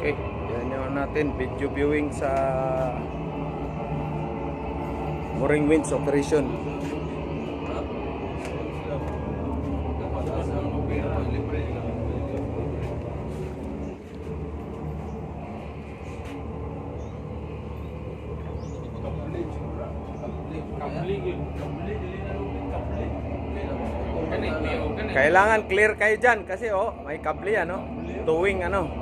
Okay, yan yung natin video viewing sa mooring winch operation. Kailangan clear kayo dyan kasi may kable yan, towing ano.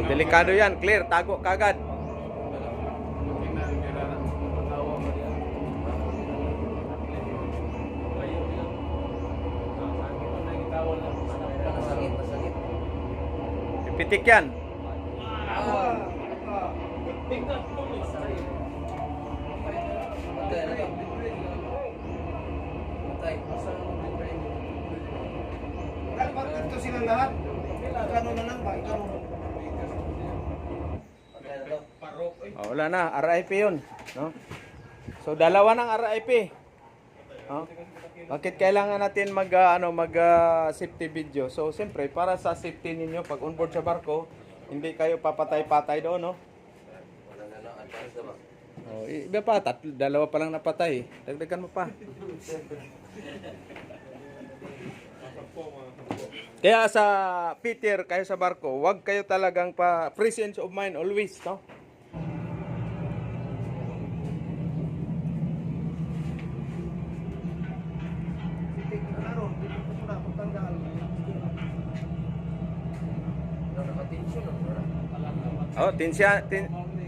Delikado yan, clear, tago kagad. Pitik yan. Bakit ito silang lahat? Gano'n na lang ba? Ikaw. Wala na, RIP yun, no? So dalawa ng RIP. Bakit kailangan natin mag safety video? So siyempre para sa safety ninyo pag on board sa barko, hindi kayo papatay-patay doon, no? Iba pa, dalawa pa lang napatay. Dagdagan mo pa. Kaya sa Peter, kayo sa barko, wag kayo talagang presence of mind always, no?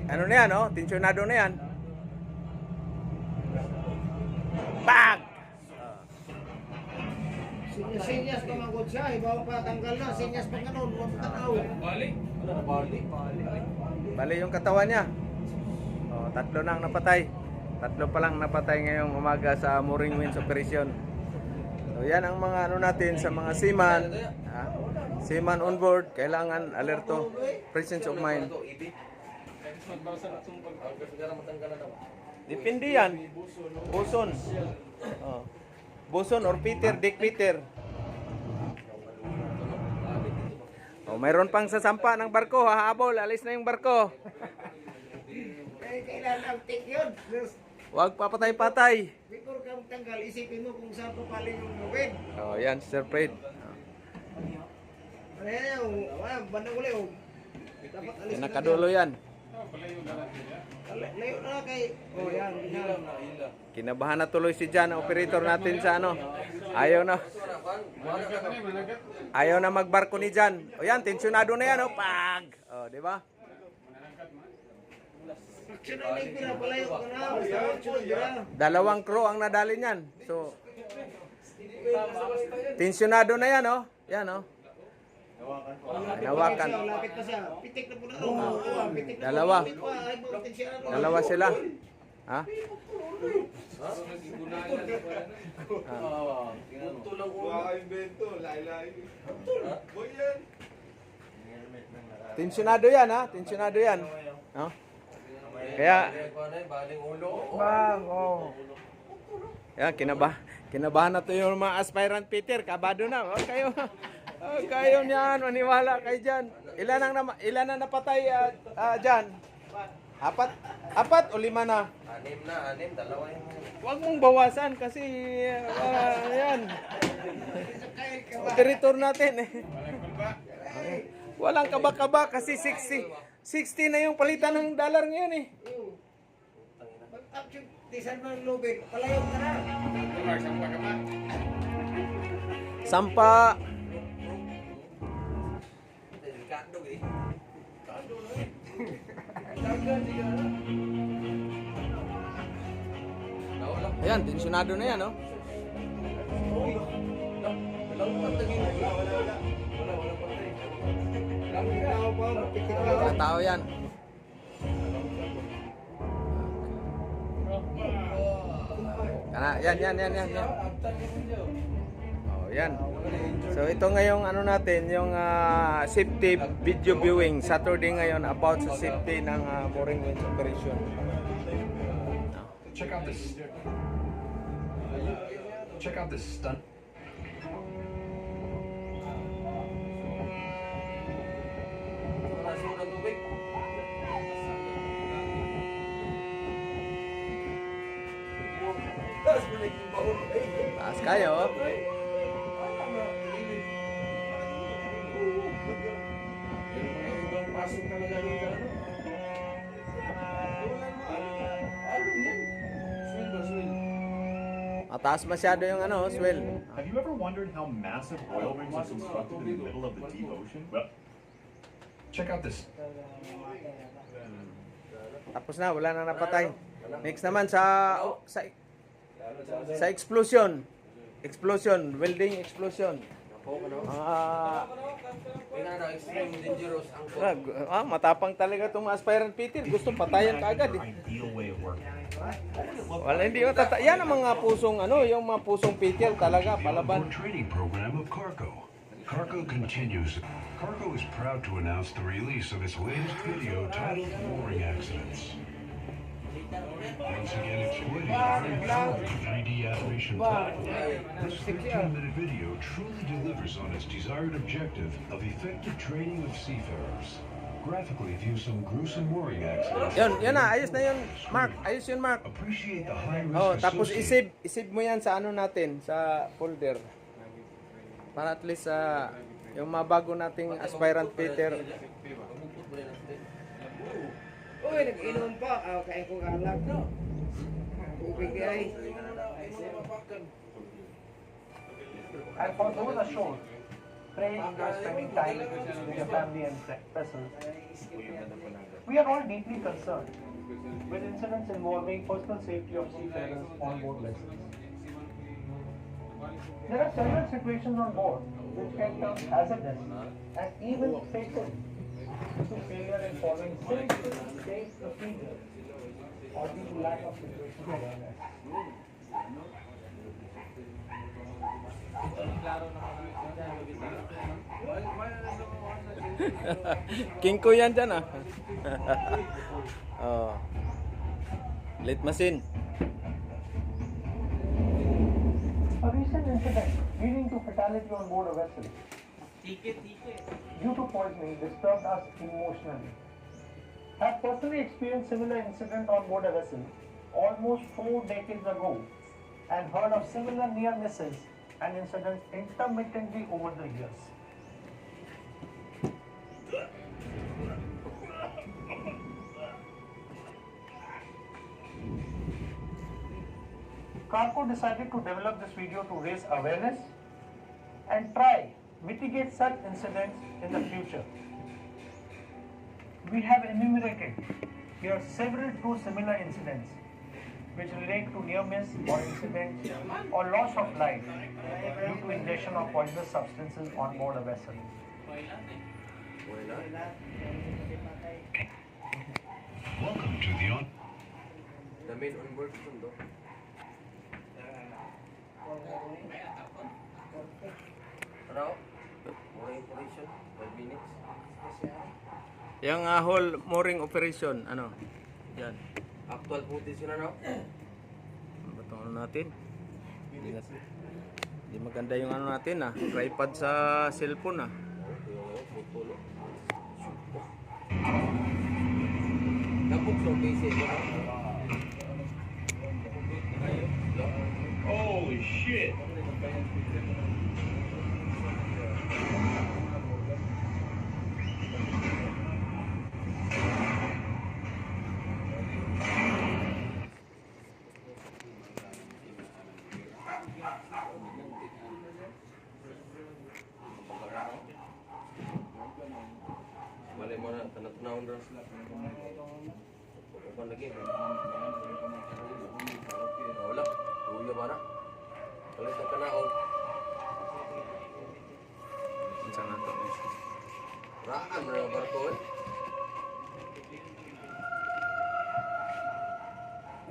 Ano na yan, tensionado na yan. Bang! Sinyas pa mangkot siya, ibaw pa tanggal na. Sinyas pa ganun, huwag tanaw. Bali yung katawan niya. Tatlo na ang napatay. Tatlo pa lang napatay ngayong umaga sa mooring winch operation. So yan ang mga natin sa mga seaman. Seaman on board, kailangan alerto, presence of mind. Depende yan. Boson. Boson or Peter, Dick Peter. Mayroon pang sasampa ng barko, hahabol, alis na yung barko. Kailan ang take yun? Huwag papatay-patay. Before ka tanggal, isipin mo kung saan pa paling yung gawin. Yan, Sir Fred. Ayan yung, bandang uli, dapat alis na Nakadulo yan. Layo na kay, yan. Kinabahan na tuloy si Jan, operator natin sa Ayaw na magbarko ni Jan. Yan, tensionado na yan, pag. Di ba? Dalawang crew ang nadali niyan. So, tensionado na yan, Yan, Nawakan. Dalawa sila. Ha? Tensionado yan, Tensionado yan. Kaya yan, kinabahan na to yung mga aspirant Peter, kabado na. Kayo niyan, maniwala kayo dyan. Ilan na napatay dyan? Apat o 5 na? 6 dalawa yung... Huwag mong bawasan kasi yan. Operator natin Walang kaba-kaba kasi 60 na yung palitan ng dollar ngayon Tisan mo yung lubig, palayog ka na. Sampa. Ayan, tensionado na yan, Mga tao yan. Yan. Yan. So ito ngayong natin, yung safety video viewing Saturday ngayon about sa safety ng mooring winch operation. Check out this stunt. Taas kayo. Ibang pasok talaga doon sa ano. Swing ba, swing? Mataas masyado yung ano, swell. Have you ever wondered how massive oil rigs are constructed in the middle of the deep ocean? Well, check out this. Tapos na, wala nang napatay. Next naman sa explosion. Explosion, welding explosion. Tingnan na, extreme dangerous ang Matapang talaga itong aspirant Peter. Gusto patayan ka agad eh. Ideal way of working. Wala, hindi mo yan ang mga pusong yung mga pusong Peter talaga, palaban. Training program of Carco. Carco continues. Carco is proud to announce the release of its latest video titled Mooring Accidents. Once again exploiting the very powerful 3D animation platform, this 15-minute video truly delivers on its desired objective of effective training of seafarers. Graphically view some gruesome mooring accidents. Yun na, ayos na yun, Mark. Ayos yun, Mark. Appreciate the high risk Tapos associated. isave mo yan sa ano natin, sa folder. Para at least yung mga bago nating aspirant Peter. Uy, nag-inom pa. Kaya ko alak. Tubig ay. And for those ashore, praying or spending time with your family and vessels, we are all deeply concerned with incidents involving personal safety of seafarers on board vessels. There are several situations on board which can turn hazardous and even fatal due to failure in following simple, safe procedures or due to lack of situational awareness. King ko yan dyan Late machine. A recent incident leading to fatality on board a vessel due to poisoning disturbed us emotionally. I've personally experienced similar incident on board a vessel almost 4 decades ago and heard of similar near misses and incidents intermittently over the years. Carco decided to develop this video to raise awareness and try mitigate such incidents in the future. We have enumerated here several true similar incidents which relate to near miss or incidents or loss of life due to ingestion of poisonous substances on board a vessel. Welcome to the The main onboard sundo. Ano? Mooring operation, 5 minutes. Yung whole mooring operation, yan. Actual footage yun ano? Batong ano natin? Hindi maganda yung natin tripod sa cellphone Napok so basic mo na. Holy shit! Bale mo na, tanat-tanawon rin sila. Pagkakuan lagi. Wala, uya ba na? Palit na ka na o. Saan nato? Raan mo na ang barko eh.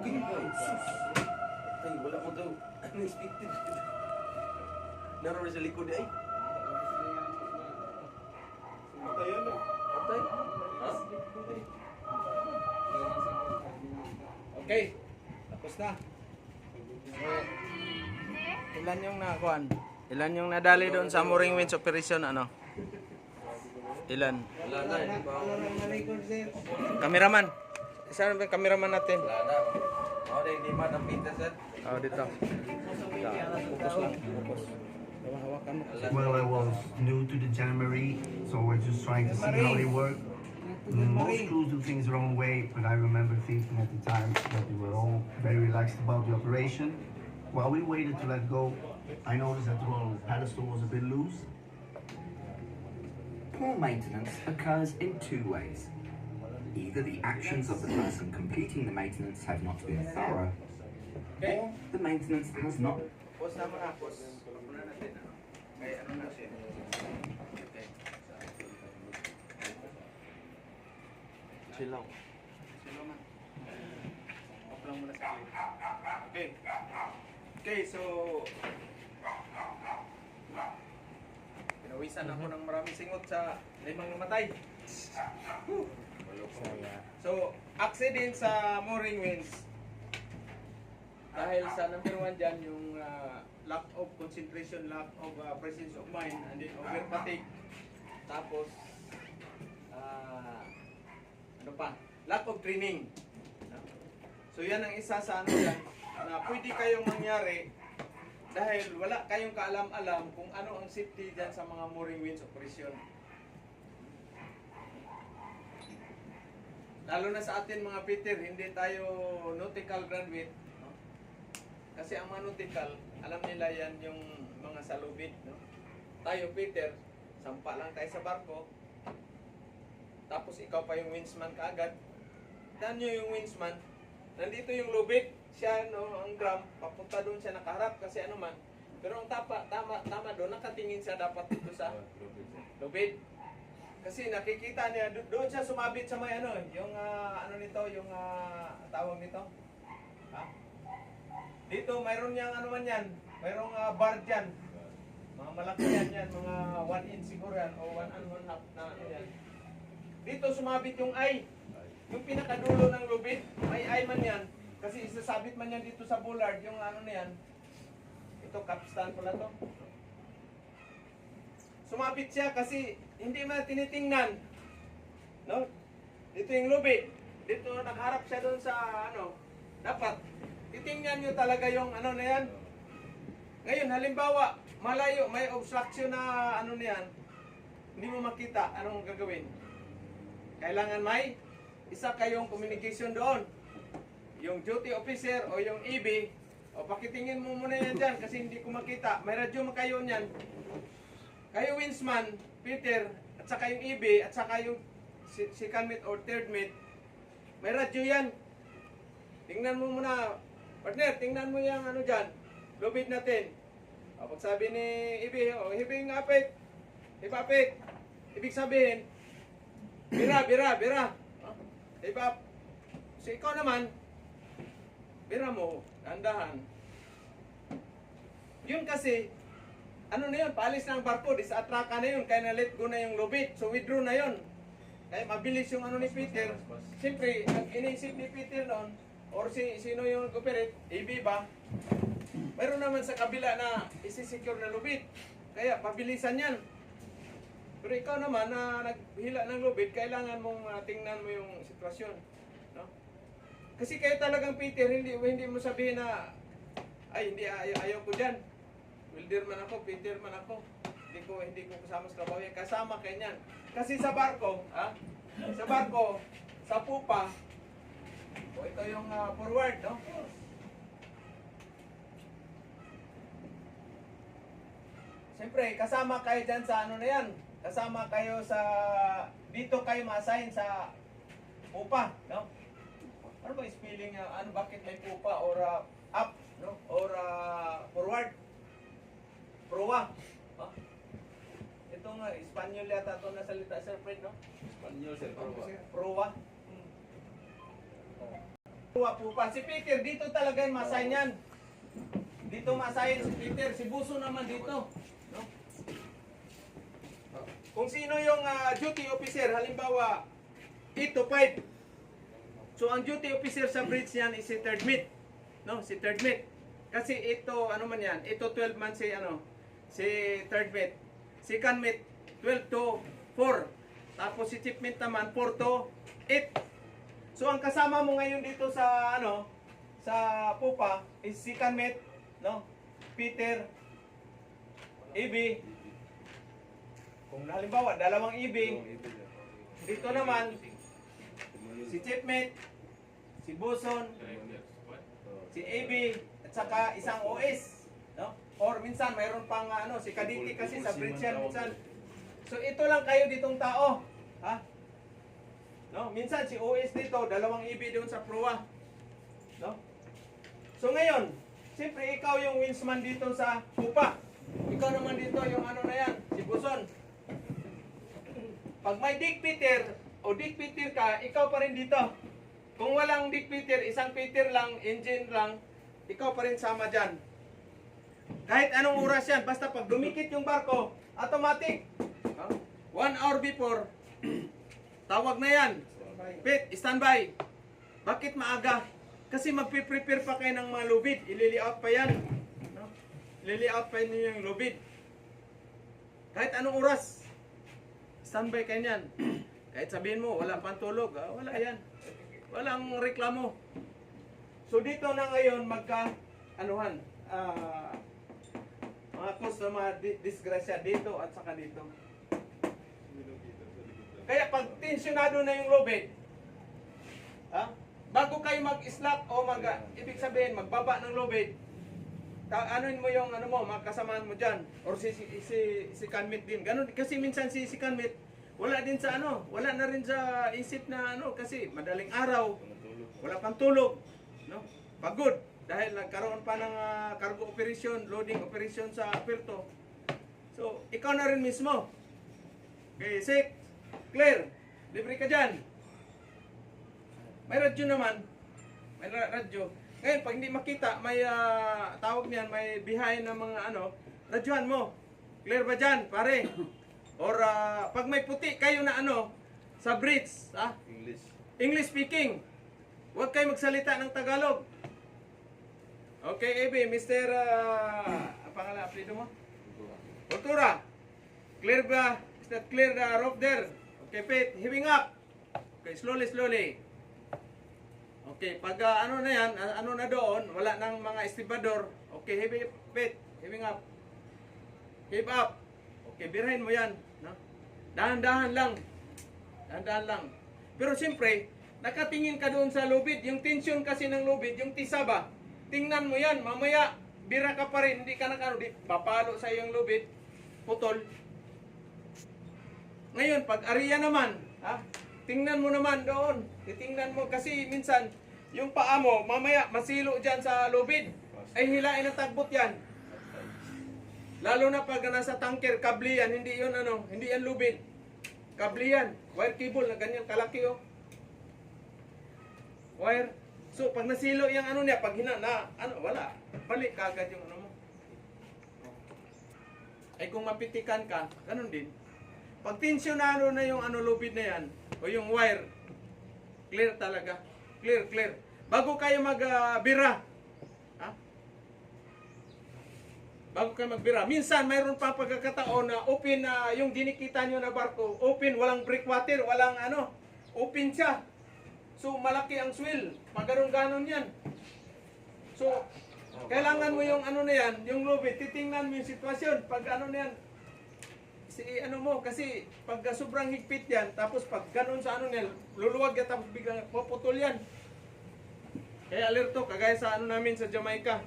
Uy, sus! Ay, wala mo daw. Unexpected. Naroon sa likod eh. Patay yan o. Patay? Ha? Okay, tapos na. So, ilan yung nakuan? Ilan yung nadali doon sa mooring winch operation Ilan? Wala na, hindi pa ako. Cameraman. Isa na ba yung cameraman natin? Wala na. Oh, dahil di man ang pita, sir. Oh, dito. Focus lang, focus. Hawakan mo. Well, I was new to the January, so we're just trying to see how they work. Most crews do things the wrong way, but I remember thinking at the time that they were all very relaxed about the operation. While we waited to let go, I noticed that the roll pedestal was a bit loose. Poor maintenance occurs in two ways. Either the actions of the person completing the maintenance have not been thorough, or the maintenance has not. Pause na mga, pause. Pagpuna natin, ano? Kaya ano natin? Okay. Chill lang. Sino man? Off lang muna sa clip. Okay. Okay, so... Pinawisan ako ng maraming singot sa 5 namatay. Whew. So, accident sa mooring winds. Dahil sa number 1 dyan, yung lack of concentration, lack of presence of mind, and then over fatigue. Tapos, ano pa? Lack of training. So yan ang isa sa ano yan, na pwede kayong mangyari dahil wala kayong kaalam-alam kung ano ang safety dyan sa mga mooring winds operation. Lalo na sa atin mga Peter, hindi tayo nautical graduate. No? Kasi ang mga nautical, alam nila yan yung mga salubid. No? Tayo Peter, sampa lang tayo sa barko. Tapos ikaw pa yung windsman kaagad. Dan nyo yung windsman, nandito yung lubid, siya no, ang drum, papunta doon siya nakaharap kasi ano man. Pero ang tama doon, nakatingin siya dapat dito sa lubid. Kasi nakikita niya, doon siya sumabit sa may ano, yung ano nito, yung tawag nito. Ha? Dito, mayroon niyang ano man yan, mayroong bar dyan. Mga malaki yan, mga 1 inch siguro yan, o 1 and 1 half na ano yan. Dito sumabit yung eye. Yung pinakadulo ng lubid, may eye man yan. Kasi isasabit man yan dito sa bollard, yung ano na yan. Ito, capstan pala to. Sumabit siya kasi hindi man tinitingnan. No? Dito yung lubid. Dito nakaharap siya doon sa ano. Dapat, titingnan nyo talaga yung ano na yan. Ngayon, halimbawa, malayo, may obstruction na ano na yan. Hindi mo makita anong gagawin. Kailangan may isa kayong communication doon. Yung duty officer o yung EB, o pakitingin mo muna yan dyan kasi hindi ko makita. May radyo mo kayo niyan. Kayo windsman, Peter, at saka yung EB, at saka yung second mate or third mate, may radyo yan. Tingnan mo muna, partner, tingnan mo yung ano dyan, lubid natin. O pag sabi ni EB, o hibing apit, hipapit, ibig sabihin, bira. Diba? So ikaw naman, bira mo, dahan-dahan. Yun kasi, ano na yun, paalis na ang barko, disatraka na yun, kaya na-let go na yung lubid. So withdraw na yun. Kaya mabilis yung ano ni Peter. Siyempre, ang iniisip ni Peter noon, or sino yung operate, AB ba? Mayroon naman sa kabila na isi-secure na lubid. Kaya pabilisan yan. Pero ikaw naman na naghila ng lubid, kailangan mong tingnan mo yung sitwasyon, no? Kasi kayo talagang Peter, hindi mo sabihin na ay hindi ayaw ko diyan. Welder man ako, Peter man ako. Hindi ko kasama sa trabaho, kasama kayo niyan. Kasi sa barko, sa barko, sa pupa, o ito yung forward, no? Siyempre, kasama kayo dyan sa ano na yan. Kasama kayo sa, dito kayo ma-assign sa pupa, no? Ano ba yung spelling niya? Ano, bakit may pupa or up, no? Or forward? Proa. Huh? Ito nga, Espanyol yata ito na salita, Sir Fred, no? Espanyol, sir. Proa. Proa, pupa. Si Peter, dito talaga yung ma-assign yan. Dito ma-assign si Peter. Si Buso naman dito, no? Kung sino yung duty officer, halimbawa, 8 to 5. So, ang duty officer sa bridge niyan is si third mate. No, si third mate. Kasi ito, ano man yan, ito 12 man si, si third mate. Second mate, 12 to 4. Tapos si chief mate naman, 4 to 8. So, ang kasama mo ngayon dito sa, sa pupa is si Kanmet, no? Peter, EB. Kung halimbawa, dalawang EB, dito naman, si Chipmate, si Boson, si AB, at saka isang OS, no? Or minsan mayroon pang si Kaditi kasi sa bridge yan minsan. So ito lang kayo ditong tao, ha? No, minsan si OS dito, dalawang EB doon sa proa. No? So ngayon, siyempre ikaw yung windsman dito sa pupa. Ikaw naman dito yung na yan, si Boson. Pag may dictator o dictator ka, ikaw pa rin dito. Kung walang dictator, isang Peter lang, engine lang, ikaw pa rin sama dyan. Kahit anong oras yan, basta pag dumikit yung barko, automatic. 1 hour before, tawag na yan. Pit, standby. Bakit maaga? Kasi magpiprepare pa kayo ng mga lubid. Ilili-out pa yan. No? Ilili-out pa niyo yung lubid. Kahit anong oras, standby kayo yan. Kahit sabihin mo, wala pang tulog. Wala yan. Walang reklamo. So dito na ngayon magka-anuhan. Mga customer disgrasya dito at saka dito. Kaya pag tensionado na yung lubid, bago kayo mag-slap o ibig sabihin, magbaba ng lubid, anuin mo yung mga kasamaan mo dyan. Or si Kanmit din. Ganun, kasi minsan si Kanmit, wala din sa wala na rin sa isip na kasi madaling araw, wala pang tulog, no? Pagod dahil nagkaroon pa ng cargo operation, loading operation sa Puerto. So, ikaw na rin mismo. Okay, Sik, Claire, libre ka dyan. May radyo naman. May radyo. Ngayon, pag hindi makita, may tawag niyan, may behind na mga radyohan mo. Clear ba dyan, pare? Or pag may puti kayo na sa bridge, English speaking. Huwag kayo magsalita ng Tagalog. Okay, AB, Mr. Ang pangalan, apelido mo? Kultura. Clear ba? Is that clear the rope there? Okay, Pete, heaving up. Okay, slowly, slowly. Okay, pag na yan, na doon, wala nang mga estibador. Okay, heavy, Pete, heaving up. Heave up. Okay, birahin mo yan. No? Dahan-dahan lang. Dahan-dahan lang. Pero siyempre, nakatingin ka doon sa lubid. Yung tension kasi ng lubid, yung tisaba. Tingnan mo yan. Mamaya, bira ka pa rin. Hindi ka papalo sa yung lubid. Putol. Ngayon, pag ariya naman, tingnan mo naman doon. Titingnan mo kasi minsan, yung paa mo, mamaya masilo dyan sa lubid. Ay hilain ang tagbot yan. Lalo na pag nasa tanker, kabli yan, hindi yun hindi yan lubid. Kabli yan, wire cable na ganyan kalaki wire. So pag nasilo yung niya, pag wala. Balik kagad yung mo. Ay kung mapitikan ka, ganun din. Pag tensionado na yung lubid na yan, o yung wire, clear talaga. Clear, clear. Bago kayo magbira, bago kayo magbira. Minsan, mayroon pa pagkakataon na open na yung dinikita nyo na barko. Open, walang breakwater, walang open siya. So, malaki ang swell. Pag ganon yan. So, kailangan mo yung na yan, yung lubid, titingnan mo yung sitwasyon. Pag na yan, kasi pag sobrang higpit yan, tapos pag ganon sa yan, luluwag yan, tapos biglang poputol yan. Kaya alerto, kagaya sa namin sa Jamaica,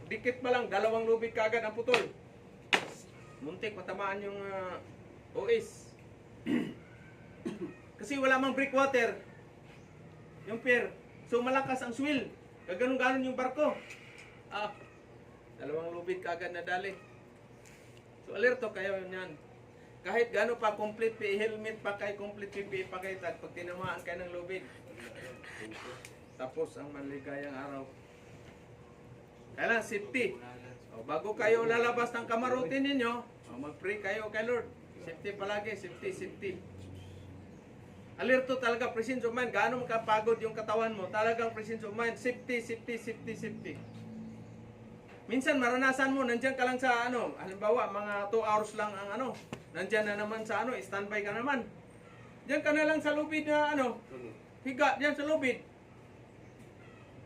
dikit pa lang, dalawang lubid kaagad ang putol. Muntik, matamaan yung OS. Kasi wala mang breakwater, yung pier. So malakas ang swell. Gaganon-ganon yung barko. Dalawang lubid kaagad na dali. So alerto kayo yan. Kahit gaano pa complete helmet pa kayo, complete PPE pa kayo, pag tinamaan kayo ng lubid. Tapos ang maligayang araw. Kailan safety. Bago kayo lalabas ng kamarutin ninyo, mag-pray kayo kay Lord. Safety palagi, safety, safety. Alerto talaga, presence of mind. Gaano makapagod yung katawan mo, talagang presence of mind. Safety, safety, safety, safety. Minsan maranasan mo, nandyan ka lang sa halimbawa, mga 2 hours lang ang nandyan na naman sa standby ka naman. Diyan ka na lang sa lubid na higa diyan sa lubid.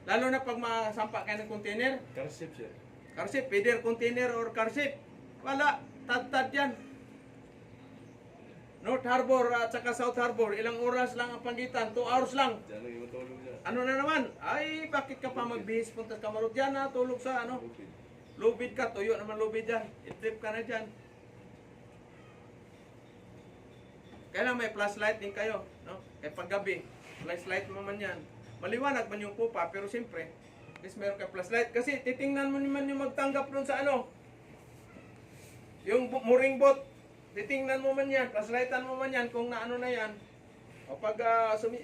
Lalo na pag masampa kayo ng container. Karsip sir. Karsip, feeder container or karsip. Wala, tad-tad yan. North Harbor at saka South Harbor, ilang oras lang ang pagitan, 2 hours lang. Diyan lang yung matulog niya. Ano na naman? Ay, bakit ka pa magbihis punta sa Kamarot? Diyan na, tulog sa ano? Lubid ka, tuyo naman lubid dyan. I-trip ka na dyan. Kailan may flashlight din kayo, no? Kaya paggabi, flashlight mo man yan. Maliwanag man yung pupa, pero siyempre, at least meron kayo flashlight. Kasi titingnan mo naman yung magtanggap dun sa ano, yung mooring boat. Titingnan mo man yan, flashlightan mo man yan kung naano na yan. O pag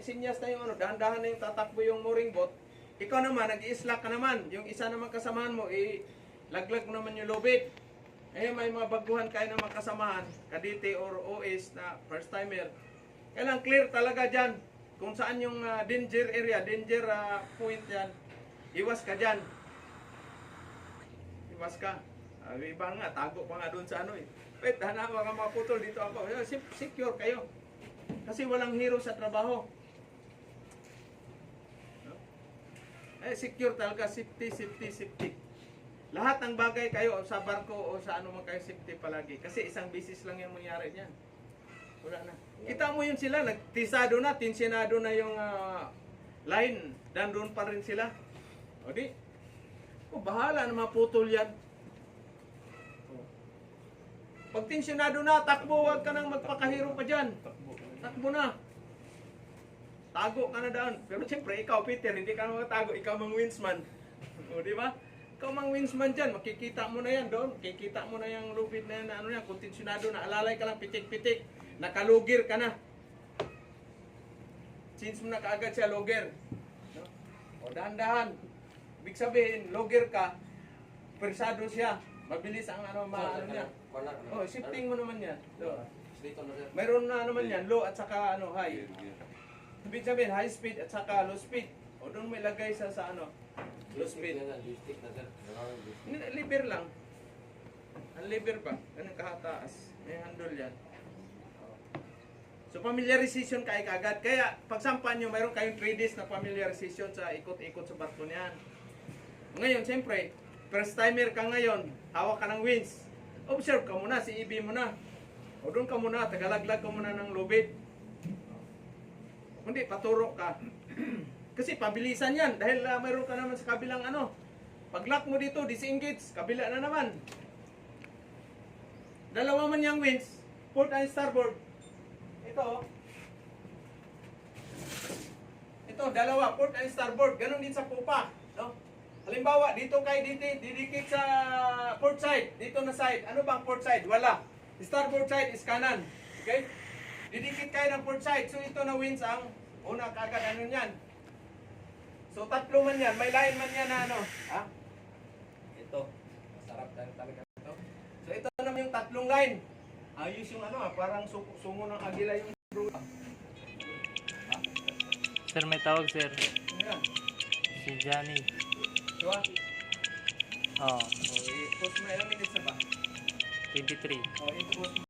sinyas na yung ano, dahan-dahan na yung tatakbo yung mooring boat, ikaw naman, nag-i-slack ka naman. Yung isa naman kasamahan mo, laglag mo naman yung lubid. Eh, may mga baguhan kayo ng mga kasamahan, Kadite or OS na first timer. Kailangan clear talaga dyan. Kung saan yung danger area, danger point yan, iwas ka dyan. Iwas ka. Iba nga, tago pa nga doon sa ano eh. Wait, hanawa ka mga putol, dito ako. Secure kayo. Kasi walang hero sa trabaho. No? Secure talaga, safety, safety, safety. Lahat ng bagay kayo sa barko o sa ano man kayo safety palagi. Kasi isang bisis lang yung mangyari niyan. Wala na. Kita mo yun sila, nagtisado na, tinsinado na yung line. Doon pa rin sila. O di, bahala na maputol yan. Pag tensionado na, takbo, huwag ka nang magpakahiro pa dyan. Takbo na. Tago ka na daan. Pero siyempre, ikaw, Peter, hindi ka na magtago. Ikaw mang winsman. O, di ba? Ikaw mang winsman dyan. Makikita mo na yan doon. Makikita mo na yung lubid na yan. Ano yan, kung tensionado na, alalay ka lang, pitik-pitik. Nakalugir ka na. Since mo na kaagad siya, logger. No? O, dahan-dahan. Ibig sabihin, logger ka, persado siya. Mabilis ang ano, ano niya. Oh, shifting mo naman yan. Mayroon na naman yan, low at saka ano, high. Ibig sabihin, high speed at saka low speed. O doon may lagay sa ano, low speed. Liver lang. Ang liver pa, ganun kahataas. May handle yan. So, familiarization kayo kagad. Kaya, pagsampan nyo, mayroon kayong 3 days na familiarization sa ikot-ikot sa barko niyan. Ngayon, siyempre, first timer ka ngayon, hawak ka ng winch. Observe ka muna, si EB mo na. O doon ka muna, tagalaglag ka muna ng lubid. Hindi, paturo ka. Kasi pabilisan yan, dahil mayroon ka naman sa kabilang ano. Pag-lock mo dito, disengage, kabila na naman. Dalawa man yung winch, port and starboard. Ito, dalawa, port and starboard. Ganon din sa pupa. No? Halimbawa, dito kayo didikit sa port side. Dito na side. Ano bang port side? Wala. Starboard side is kanan. Okay? Didikit kayo ng port side. So, ito na winds ang una kagad. Ano yan? So, tatlo man yan. May line man yan na ano. Ha? Ito. Masarap talaga ito. So, ito naman yung tatlong line. Ayos yung ano parang sungo ng agila yung ruta. Sir, may tawag, sir. Ayan. Si Johnny. So, Oh, i-post mo ilang minutes na ba? 23. I-post mo.